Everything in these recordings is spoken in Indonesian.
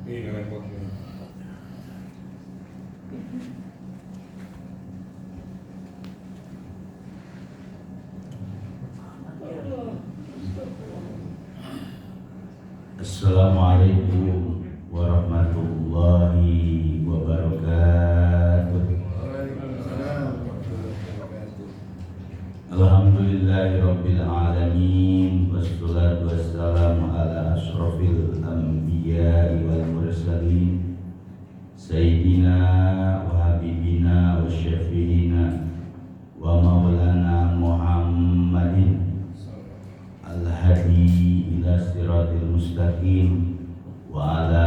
Ini repot. Assalamualaikum warahmatullahi wabarakatuh. Alhamdulillahirabbil alamin wassalatu wassalamu ala asyrafil anbiya'i wal mursalin sayyidina wa habibina wa syafi'ina wa maulana Muhammadin al-hadi ila siratil mustaqim wa ala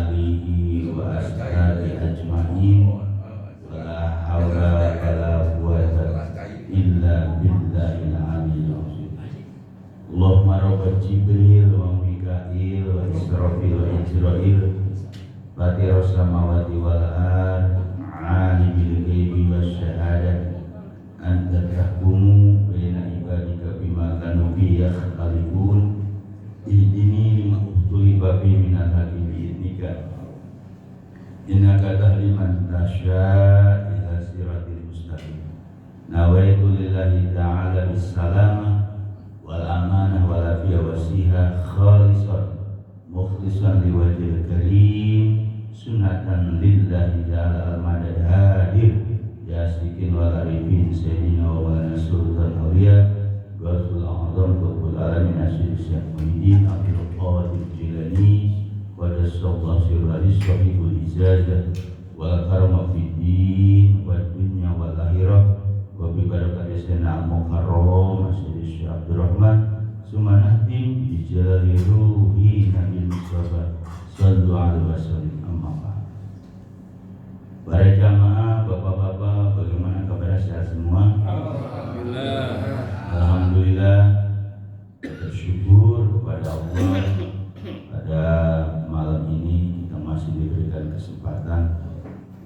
alihi wa ashabihi ajma'in wa la hawla wa la quwwata illa billahil aliyyil azim. Allahumma rabb Jibril wa Mikail wa Israfil wa Ijrail fatir samawati wal ard alimul ghaibi wasyahadah anta tahkumu baina ibadika bima kanu fihi yakhtalifun ihdini lima ukhtulifa fihi minal haqqi bi'idnika innaka tahdi man tasya' ila siratil mustaqim. Nawaitu lillahi ta'ala bissalama wal amanah wal afiyah wasiha khalisan mukhlisan liwajhil karim sunatan lillahi ta'ala al-madad hadir ya sikin wal arifin sayyidina wa walana sultan awliya Gausul A'zam Qutbul Alamin Asyid Syekh Muhyiddin Abdul Qadir Jilani wa Dasallahu sirrahis sahibul izazah wal karma fid din wad dunya wal akhirah wa bi barakati sayyidina al-mukarram Asyid Syekh Abdul Rahman sumanahdim bi jalali ruhi Nabi Mustafa sallallahu alaihi wasallam. Amma ba'd. Para jamaah, bapak-bapak, bagaimana kabar sehat semua? Alhamdulillah, bersyukur kepada Allah pada malam ini kita masih diberikan kesempatan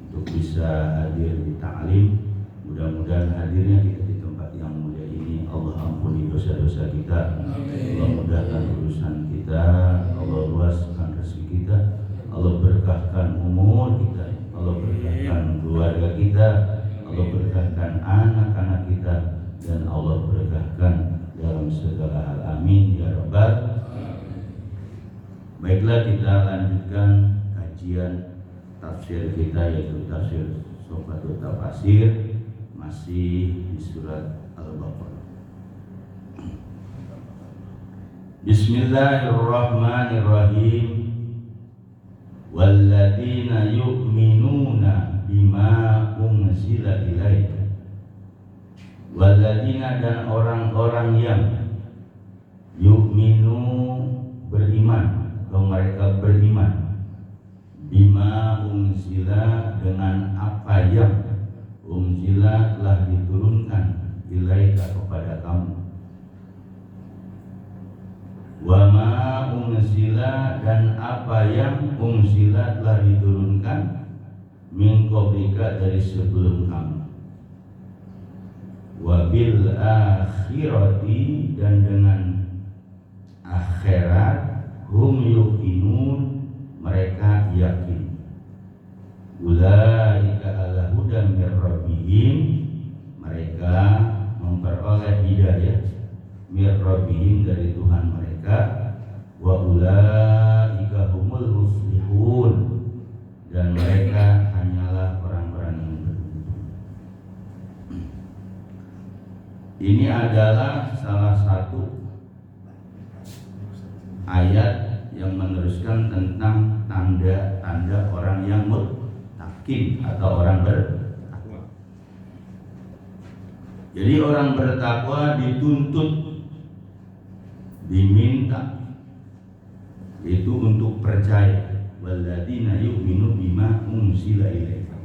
untuk bisa hadir di ta'lim. Mudah-mudahan hadirnya kita di tempat yang mulia ini Allah ampuni dosa-dosa kita. Allah mudahkan urusan kita, Allah luaskan rezeki kita, Allah berkahkan umur kita, Allah berkahkan keluarga kita, Allah berkahkan anak-anak kita, dan Allah berkahkan dalam segala hal. Amin ya rabbal. Baiklah, kita lanjutkan kajian tafsir kita, yaitu tafsir Sofatul Tafasir, masih di surat Al-Baqarah. Bismillahirrahmanirrahim. Walladzina yu'minuna bima unzila ilaika. Walladzina, dan orang-orang yang yu'minu, beriman, atau mereka beriman, bima unzila, dengan apa yang unzila telah diturunkan ilaika kepada kamu, wa ma unzila, dan apa yang unzila telah diturunkan min qablika, dari sebelum kamu, wa bil akhirati, dan dengan akhirat, hum yuqinun, mereka yakin. Ulaika ala hudan mir rabbihim, mereka memperoleh hidayah mir rabbihim, dari Tuhan mereka. Wa ulaika humul muflihun, dan mereka hanyalah orang-orang yang beruntung. Ini adalah salah satu ayat yang meneruskan tentang tanda-tanda orang yang muttaqin atau orang bertakwa. Jadi orang bertakwa dituntut, diminta, yaitu untuk percaya. Walladzina yu'minu bima unzila ilaika,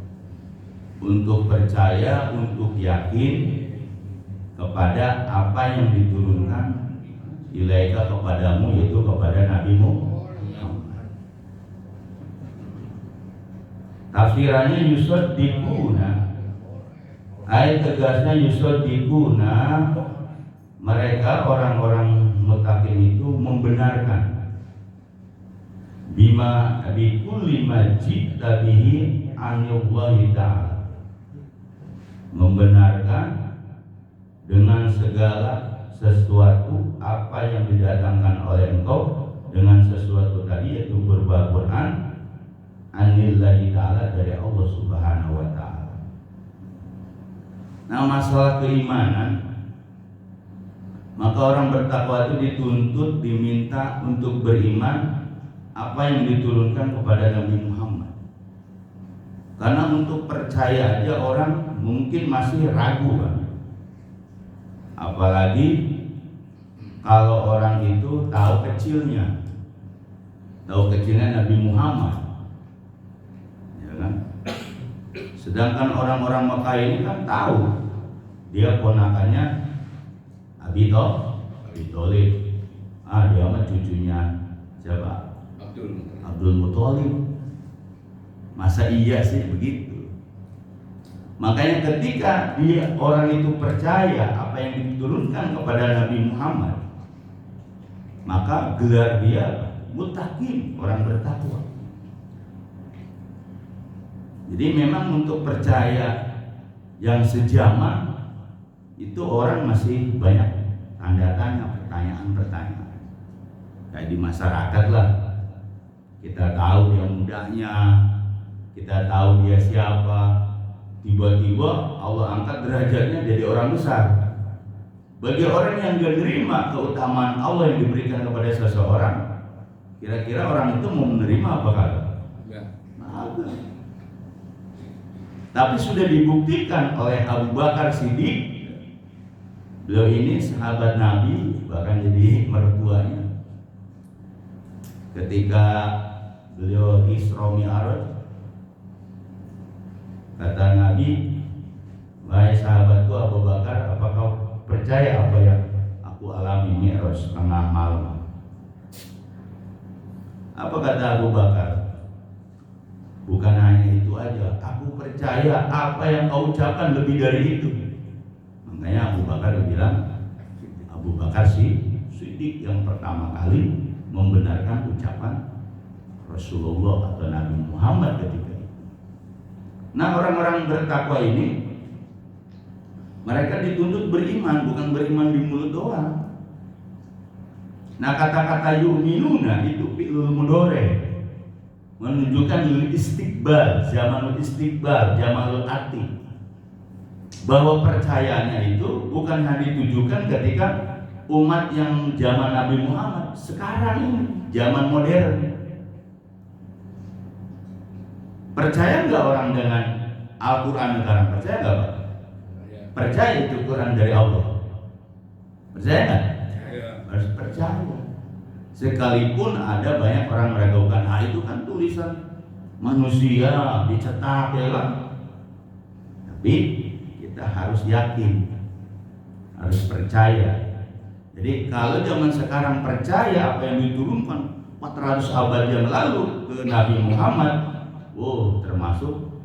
untuk percaya, untuk yakin kepada apa yang diturunkan ilaika, kepadamu, yaitu kepada Nabi Muhammad. Tafsirannya yusaddiquna, ayat tegasnya yusaddiquna, mereka orang-orang muttaqin itu membenarkan bima bikulli ma ji'ta bihi anillahi ta'ala, membenarkan dengan segala sesuatu apa yang didatangkan oleh engkau dengan sesuatu tadi, yaitu berupa Quran, anillahi ta'ala, dari Allah subhanahu wa ta'ala. Nah, masalah keimanan, maka orang bertakwa itu dituntut, diminta untuk beriman apa yang diturunkan kepada Nabi Muhammad. Karena untuk percaya aja orang mungkin masih ragu kan. Apalagi kalau orang itu tahu kecilnya Nabi Muhammad, ya kan? Sedangkan orang-orang Mekah ini kan tahu dia ponakannya Abi Thalib. Dia mah cucunya siapa? Abdul Muthalib. Masa iya sih begitu? Makanya ketika orang itu percaya apa yang diturunkan kepada Nabi Muhammad, maka gelar dia muttaqin, orang bertakwa. Jadi memang untuk percaya yang sejaman itu orang masih banyak tanda tanya, pertanyaan-pertanyaan. Kayak di masyarakat lah, kita tahu dia mudanya, kita tahu dia siapa, tiba-tiba Allah angkat derajatnya jadi orang besar. Bagi orang yang gak menerima keutamaan Allah yang diberikan kepada seseorang, kira-kira orang itu mau menerima apa kagak? Enggak. Tapi sudah dibuktikan oleh Abu Bakar Siddiq. Beliau ini sahabat Nabi, bahkan jadi mertuanya. Ketika beliau Isra Mi'raj, kata Nabi, wahai sahabatku Abu Bakar, apa kau percaya apa yang aku alami Mi'raj tengah malam? Apa kata Abu Bakar? Bukan hanya itu aja, aku percaya apa yang kau ucapkan lebih dari itu. Makanya Abu Bakar bilang, Abu Bakar Siddiq yang pertama kali membenarkan ucapan Rasulullah atau Nabi Muhammad ketika itu. Nah, orang-orang bertakwa ini, mereka dituntut beriman, bukan beriman di mulut doang. Nah, kata-kata yu'minuna itu fi'il mudhari, menunjukkan istiqbal, zamanul istiqbal, zamanul ati. Bahwa percayanya itu bukan hanya ditujukan ketika umat yang zaman Nabi Muhammad, sekarang ini zaman modern. Percaya nggak orang dengan Al-Quran sekarang? Percaya nggak Pak? Percaya itu Quran dari Allah. Percaya nggak? Harus percaya. Sekalipun ada banyak orang meragukan, itu kan tulisan manusia dicetak, ya kan? Tapi kita harus yakin, harus percaya. Jadi kalau zaman sekarang percaya apa yang diturunkan 400 abad yang lalu ke Nabi Muhammad, termasuk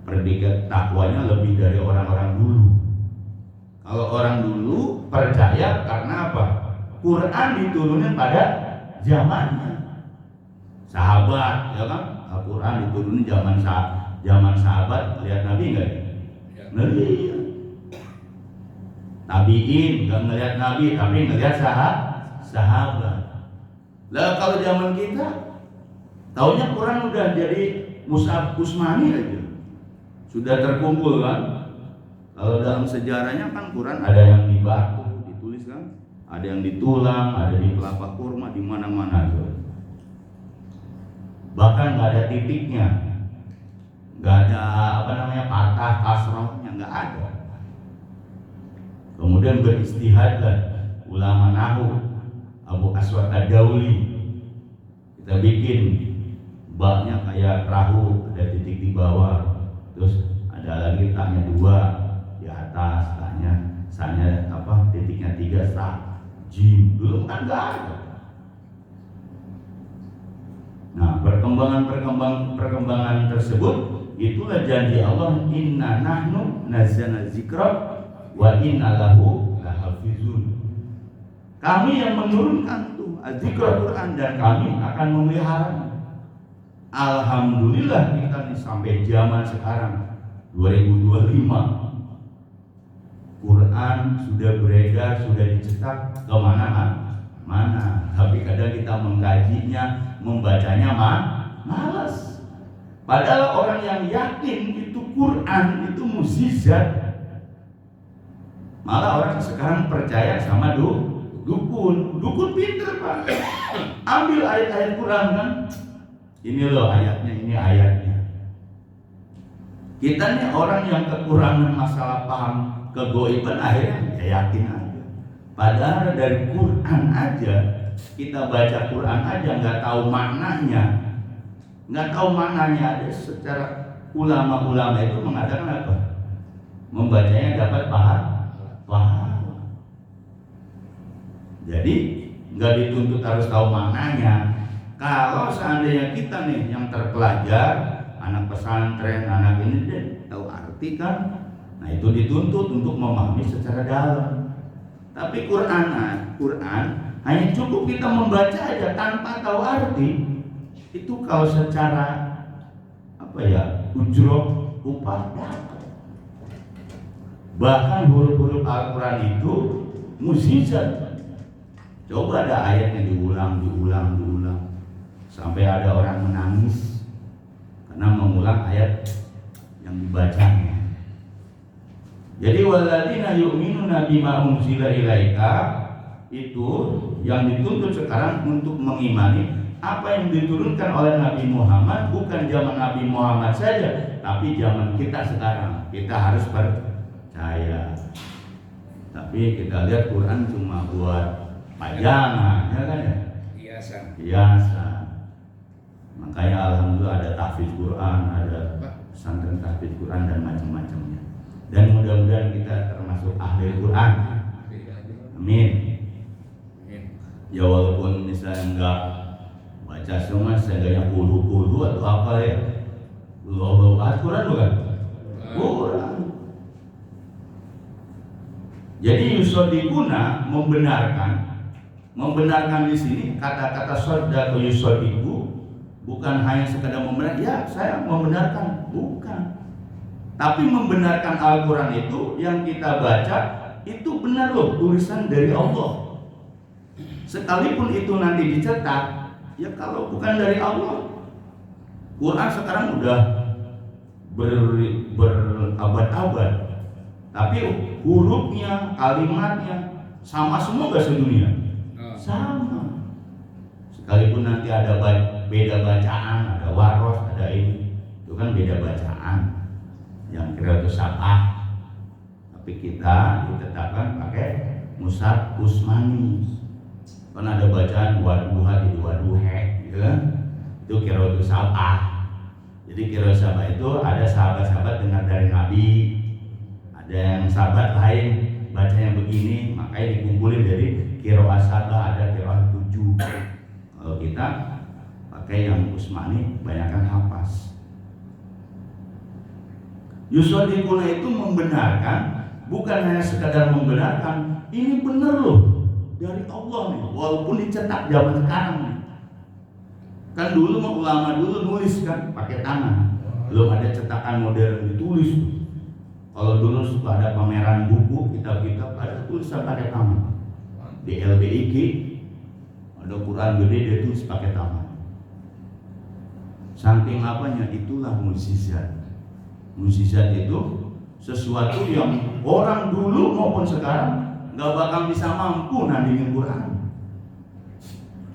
predikat takwanya lebih dari orang-orang dulu. Kalau orang dulu percaya karena apa? Quran diturunin pada zamannya sahabat, ya kan? Al-Quran diturunin zaman sahabat. Lihat Nabi nggak? Ngelihat. Tabiin nggak ngelihat Nabi, tapi ngelihat sahabat. Lah kalau zaman kita, taunya Quran udah jadi mushaf Utsmani aja, sudah terkumpul kan. Kalau dalam sejarahnya kan Quran ada yang di batu ditulis kan, ada yang di tulang, ada di kelapa kurma, di mana-mana tuh. Bahkan nggak ada titiknya, nggak ada patah kasrohnya, nggak ada. Kemudian beristihadlah ulama nahu, Abu Aswad Ad-Dauli, kita bikin baknya kayak perahu, ada titik di bawah, terus ada lagi taknya 2 di atas, taknya titiknya 3 jim. Dulu kan nggak ada. Nah, perkembangan tersebut, itulah janji Allah, inna nahnu nazzalna dzikra wa inna lahu lahafizun. Kami yang menurunkan tuh Al-Zikr Quran, dan kami akan memelihara. Alhamdulillah kita nih sampai zaman sekarang 2025 Quran sudah beredar, sudah dicetak kemana-mana. Tapi kadang kita mengkajinya, membacanya malas. Padahal orang yang yakin itu Quran itu mukjizat. Malah orang sekarang percaya sama dukun. Dukun pinter, Pak. Ambil ayat-ayat Quran kan. Ini loh ayatnya, ini ayatnya. Kita nih orang yang kekurangan masalah paham kegoiban, akhirnya ya yakin aja. Padahal dari Quran aja, kita baca Quran aja nggak tahu maknanya. Nggak tahu maknanya ada secara ulama-ulama itu mengatakan apa? Membacanya dapat pahala. Jadi nggak dituntut harus tahu maknanya. Kalau seandainya kita nih yang terpelajar, anak pesantren, anak ini deh tahu arti kan, nah itu dituntut untuk memahami secara dalam. Tapi Quran hanya cukup kita membaca aja tanpa tahu arti. Itu kalau secara ujroh upah dapat. Bahkan huruf-huruf Al-Quran itu mukjizat. Coba ada ayatnya diulang sampai ada orang menangis karena mengulang ayat yang dibacanya. Jadi walladzina yu'minuna bima unzila ilaika, itu yang dituntut sekarang untuk mengimani apa yang diturunkan oleh Nabi Muhammad, bukan zaman Nabi Muhammad saja, tapi zaman kita sekarang. Kita harus percaya. Tapi kita lihat Quran cuma buat pajangan, ya kan ya? Hiasan. Makanya alhamdulillah ada tahfiz Quran, ada pesantren tahfiz Quran dan macam-macamnya. Dan mudah-mudahan kita termasuk ahli Quran. Amin. Ya walaupun misalnya enggak baca semua, seenggaknya kulu atau apa ya. Belum Quran bukan? Quran. Jadi yusodikuna membenarkan di sini kata-kata sodako yusodiku bukan hanya sekedar membenarkan, ya saya membenarkan, bukan. Tapi membenarkan Al-Quran itu yang kita baca itu benar loh, tulisan dari Allah. Sekalipun itu nanti dicetak, ya kalau bukan dari Allah, Quran sekarang udah berabad-abad, tapi hurufnya, kalimatnya sama semua bahasa dunia, sama. Sekalipun nanti ada beda bacaan, ada waros, ada ini, itu kan beda bacaan. Yang kira itu sabah, tapi kita ditetapkan pakai mushaf Utsmani. Kan ada bacaan waduha jadi waduhe, gitu kan? Itu kira itu sabah. Jadi kira sabah itu ada sahabat-sahabat dengar dari Nabi, ada yang sahabat lain bacanya begini, makanya dikumpulin dari kira sabah, ada kira 7. Kalau kita pakai yang Utsmani, banyakkan hafaz. Yusodikuna itu membenarkan, bukan hanya sekadar membenarkan, ini benar loh dari Allah nih, walaupun dicetak zaman sekarang nih. Kan dulu ulama dulu nulis kan pakai tangan, belum ada cetakan modern ditulis. Kalau dulu suka ada pameran buku, kitab-kitab, ada tulisan pakai tangan. Di LBIG ada Quran gede dia tulis pakai tangan. Saking apanya, itulah mukjizat. Mukjizat itu sesuatu yang orang dulu maupun sekarang nggak bakal bisa mampu nandingin Quran.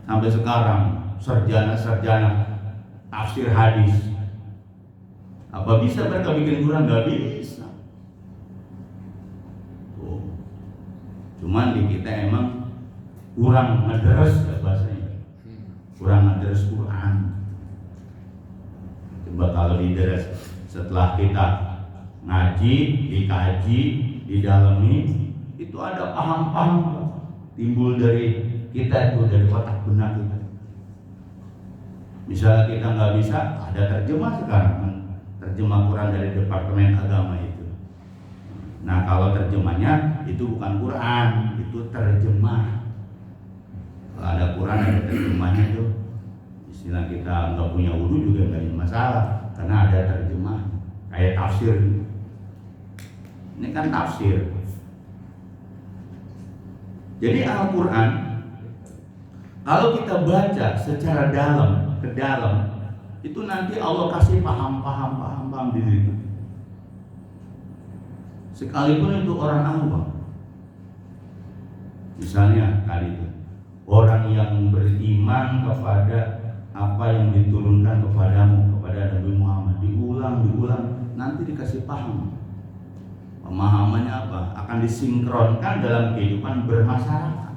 Sampai sekarang sarjana-sarjana tafsir hadis, apa bisa mereka bikin Quran? Nggak bisa. Cuman di kita emang kurang ngederes bahasanya, kurang ngederes Quran. Coba kalau dideres, setelah kita ngaji, dikaji, didalami, itu ada paham-paham timbul dari kita itu, dari otak benak kita. Misalnya kita nggak bisa, ada terjemah sekarang, terjemah Quran dari Departemen Agama itu. Nah kalau terjemahnya itu bukan Quran, itu terjemah. Kalau ada Quran ada terjemahnya tuh, istilah kita nggak punya wudhu juga nggak jadi masalah karena ada terjemah kayak tafsir. Ini kan tafsir. Jadi Al-Quran kalau kita baca secara dalam ke dalam itu nanti Allah kasih paham di situ. Sekalipun itu orang awam. Misalnya kali itu orang yang beriman kepada apa yang diturunkan kepadamu, kepada Nabi Muhammad, diulang nanti dikasih paham. Pemahamannya apa? Akan disinkronkan dalam kehidupan bermasyarakat.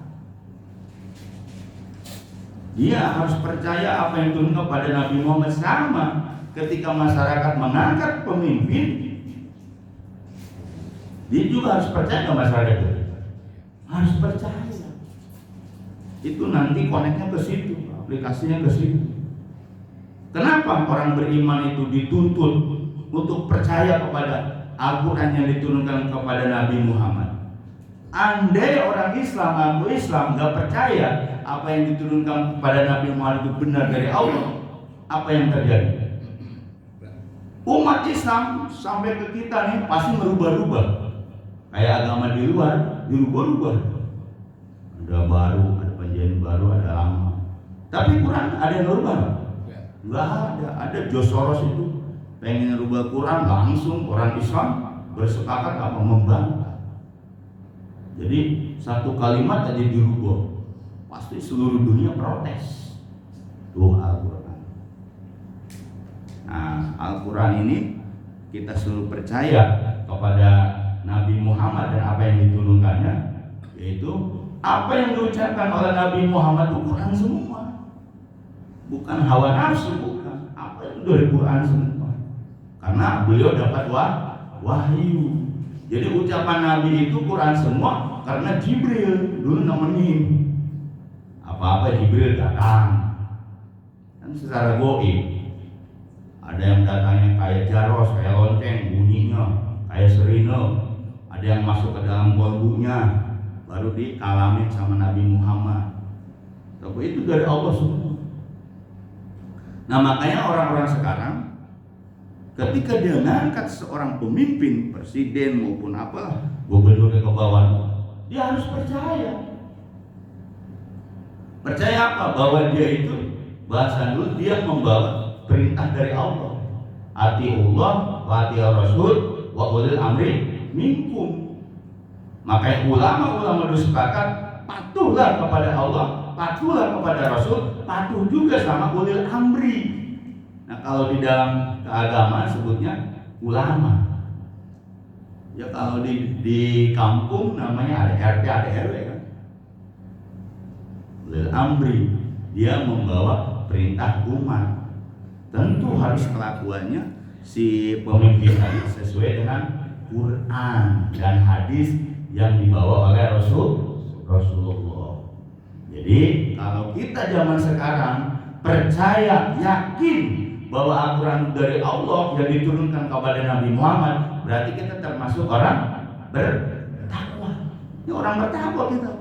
Dia harus percaya apa yang turun kepada Nabi Muhammad. Sama ketika masyarakat mengangkat pemimpin, dia juga harus percaya ke masyarakat itu. Harus percaya. Itu nanti koneknya ke situ, aplikasinya ke situ. Kenapa orang beriman itu dituntut untuk percaya kepada Al-Quran yang diturunkan kepada Nabi Muhammad? Andai orang Islam, aku Islam, gak percaya apa yang diturunkan kepada Nabi Muhammad itu benar dari Allah, apa yang terjadi? Umat Islam sampai ke kita nih pasti merubah-rubah. Kayak agama di luar, dirubah-rubah. Ada baru, ada penjajahan baru, ada lama. Tapi Quran ada yang berubah? Enggak ada. Ada Josoros itu pengen rubah Quran, langsung orang Islam bersepakat apa membantah. Jadi satu kalimat aja dirubah, pasti seluruh dunia protes. Tuh Al-Quran. Nah, Al-Quran ini kita selalu percaya kepada Nabi Muhammad dan apa yang diturunkannya, yaitu apa yang diucapkan oleh Nabi Muhammad itu Quran semua, bukan hawa nafsu, bukan. Apa itu dari Quran semua, karena beliau dapat wahyu. Jadi ucapan Nabi itu Quran semua karena Jibril dulu nemenin. Apa-apa Jibril datang, kan secara goib. Ada yang datangnya kayak jaros, kayak lonceng bunyinya, kayak serino. Ada yang masuk ke dalam kolbunya, baru dikalamin sama Nabi Muhammad. Tapi itu dari Allah semua. Nah makanya orang-orang sekarang ketika dia ngangkat seorang pemimpin, presiden maupun apalah, gubernur ke bawah, dia harus percaya. Percaya apa? Bahwa dia itu, bahasa dulu, dia membawa perintah dari Allah. Atiullah wa atiur Rasul wa ulil amri minkum. Makanya ulama-ulama itu sepakat, patuhlah kepada Allah, patuhlah kepada Rasul, patuh juga sama ulil amri. Nah kalau di dalam keagamaan sebutnya ulama. Ya kalau di kampung namanya ada RT, ada RW kan. Ulil amri, dia membawa perintah umat. Tentu harus kelakuannya si pemimpin tadi sesuai dengan Quran dan hadis yang dibawa oleh Rasulullah. Jadi kalau kita zaman sekarang percaya, yakin bahwa Al-Quran dari Allah yang diturunkan kepada Nabi Muhammad, berarti kita termasuk orang bertakwa. Ini orang bertakwa kita.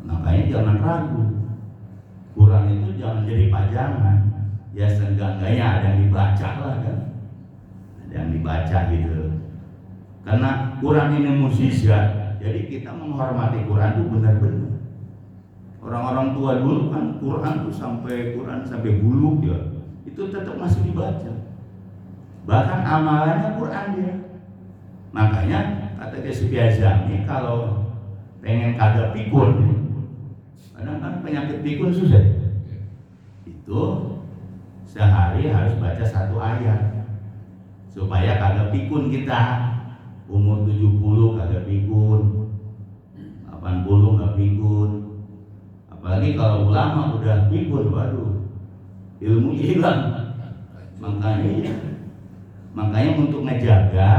Makanya jangan ragu. Quran itu jangan jadi pajangan. Ya seenggak-enggaknya ada yang dibaca lah kan. Ada yang dibaca gitu. Karena Quran ini mukjizat, jadi kita menghormati Quran itu benar-benar. Orang-orang tua dulu kan Quran sampai buluk ya, itu tetap masih dibaca. Bahkan amalannya Quran dia. Makanya kata si Biazami kalau pengen kada pikun, kadang kan penyakit pikun susah. Itu sehari harus baca 1 ayat supaya kagak pikun kita. Umur 70 kagak pikun, 80 nggak pikun. Apalagi kalau ulama udah pikun, waduh, ilmu hilang. Makanya untuk ngejaga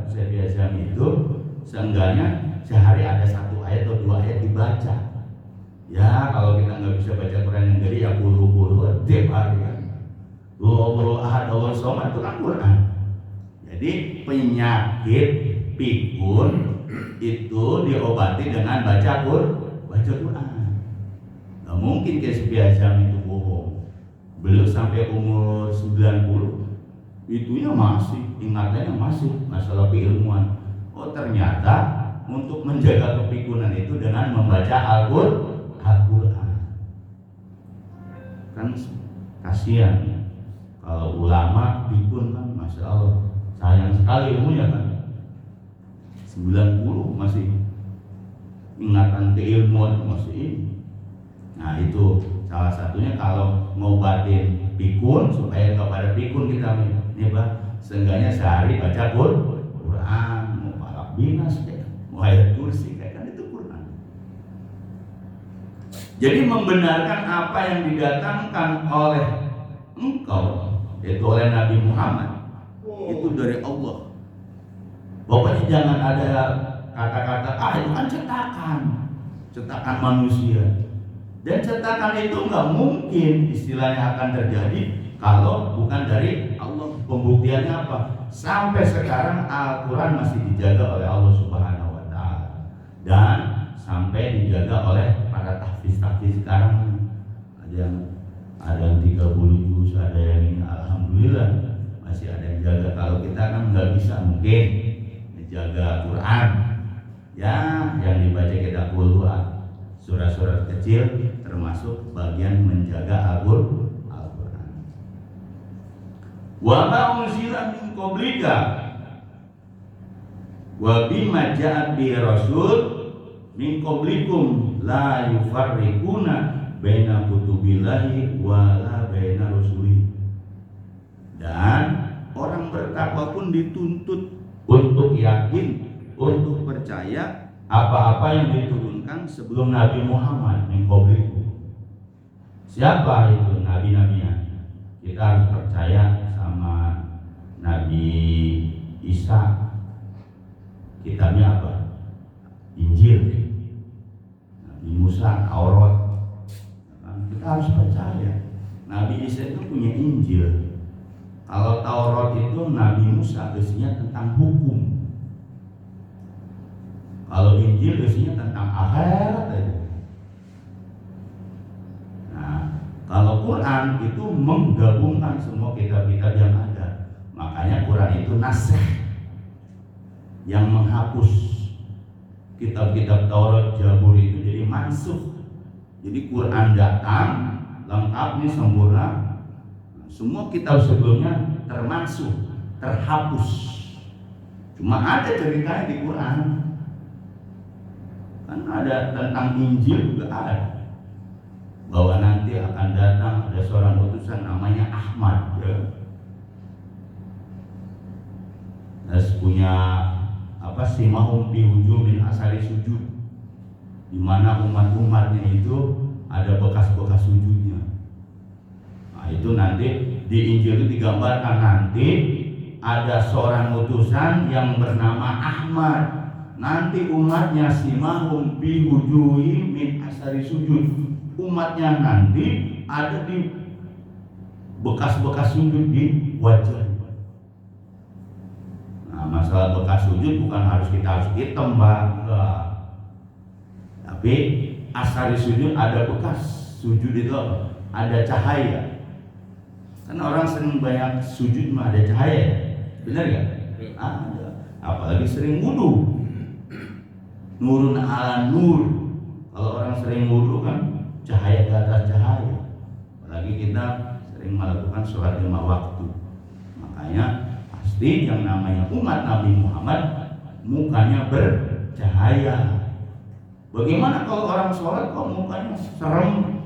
saya biasa itu seenggaknya sehari ada 1 ayat atau 2 ayat dibaca. Ya kalau kita nggak bisa baca Quran yang gede ya puluh tiap hari kan. Allah ahad Allah somad itu kan Quran. Jadi penyakit pikun itu diobati dengan baca baca Quran. Nggak mungkin kayak Sebiasa itu bohong. Beliau sampai umur 90 itunya masih, ingatannya masih masalah keilmuan. Oh ternyata untuk menjaga kepikunan itu dengan membaca Al-Quran. Kan kasihan kalau ulama pikun kan, masya Allah sayang sekali ilmunya kan. 90 masih ingatan keilmuan masih ini. Nah itu salah satunya kalau ngobatin pikun supaya nggak pada pikun kita nih Pak, seenggaknya sehari baca Quran, mau palak binas kayak, mau ayat kursi kayak, kan itu Quran. Jadi membenarkan apa yang didatangkan oleh engkau, yaitu oleh Nabi Muhammad, itu dari Allah. Pokoknya jangan ada kata-kata itu kan cetakan manusia. Dan cetakan itu nggak mungkin istilahnya akan terjadi kalau bukan dari Allah. Pembuktiannya apa? Sampai sekarang Al-Quran masih dijaga oleh Allah Subhanahu wa Ta'ala, dan sampai dijaga oleh para tahfiz sekarang. Ada yang 30 juz, ada yang ini, alhamdulillah masih ada yang jaga. Kalau kita kan nggak bisa mungkin menjaga Quran ya, yang dibaca kita Quran, surat-surat kecil termasuk bagian menjaga Al-Quran. Wa ma unzila min qablika wa bima ja'at bi rasul min qablikum la yufarriquna baina kutubillahi wa la baina rusuli. Dan orang bertakwa pun dituntut untuk yakin, untuk percaya apa-apa yang diturunkan sebelum Nabi Muhammad min qablikum. Siapa itu nabi-nabinya? Kita harus percaya sama Nabi Isa, kitabnya apa? Injil. Nabi Musa, Taurat. Kita harus percaya Nabi Isa itu punya Injil. Kalau Taurat itu Nabi Musa isinya tentang hukum. Kalau Injil isinya tentang akhirat aja. Kalau Quran itu menggabungkan semua kitab-kitab yang ada. Makanya Quran itu nasikh, yang menghapus kitab-kitab Taurat, Zabur itu jadi mansukh. Jadi Quran datang lengkap nih, sempurna. Semua kitab sebelumnya termansuh, terhapus. Cuma ada ceritanya di Quran. Kan ada tentang Injil juga ada, bahwa nanti akan datang ada seorang utusan namanya Ahmad ya. Terus punya apa sih, mahum fi wujumin asari sujud, di mana umat-umatnya itu ada bekas-bekas sujudnya. Nah itu nanti di Injil itu digambarkan nanti ada seorang utusan yang bernama Ahmad. Nanti umatnya simahum fi wujumin asari sujud, umatnya nanti ada di bekas-bekas sujud di wajah. Nah masalah bekas sujud bukan harus kita harus hitam enggak. Tapi asari sujud ada bekas sujud itu apa? Ada cahaya. Karena orang sering banyak sujud mah ada cahaya, benar ya? Ada. Apalagi sering wudu, nurun ala nur. Kalau orang sering wudu kan cahaya di atas cahaya. Apalagi kita sering melakukan sholat 5 waktu. Makanya pasti yang namanya umat Nabi Muhammad mukanya bercahaya. Bagaimana kalau orang sholat kok mukanya serem,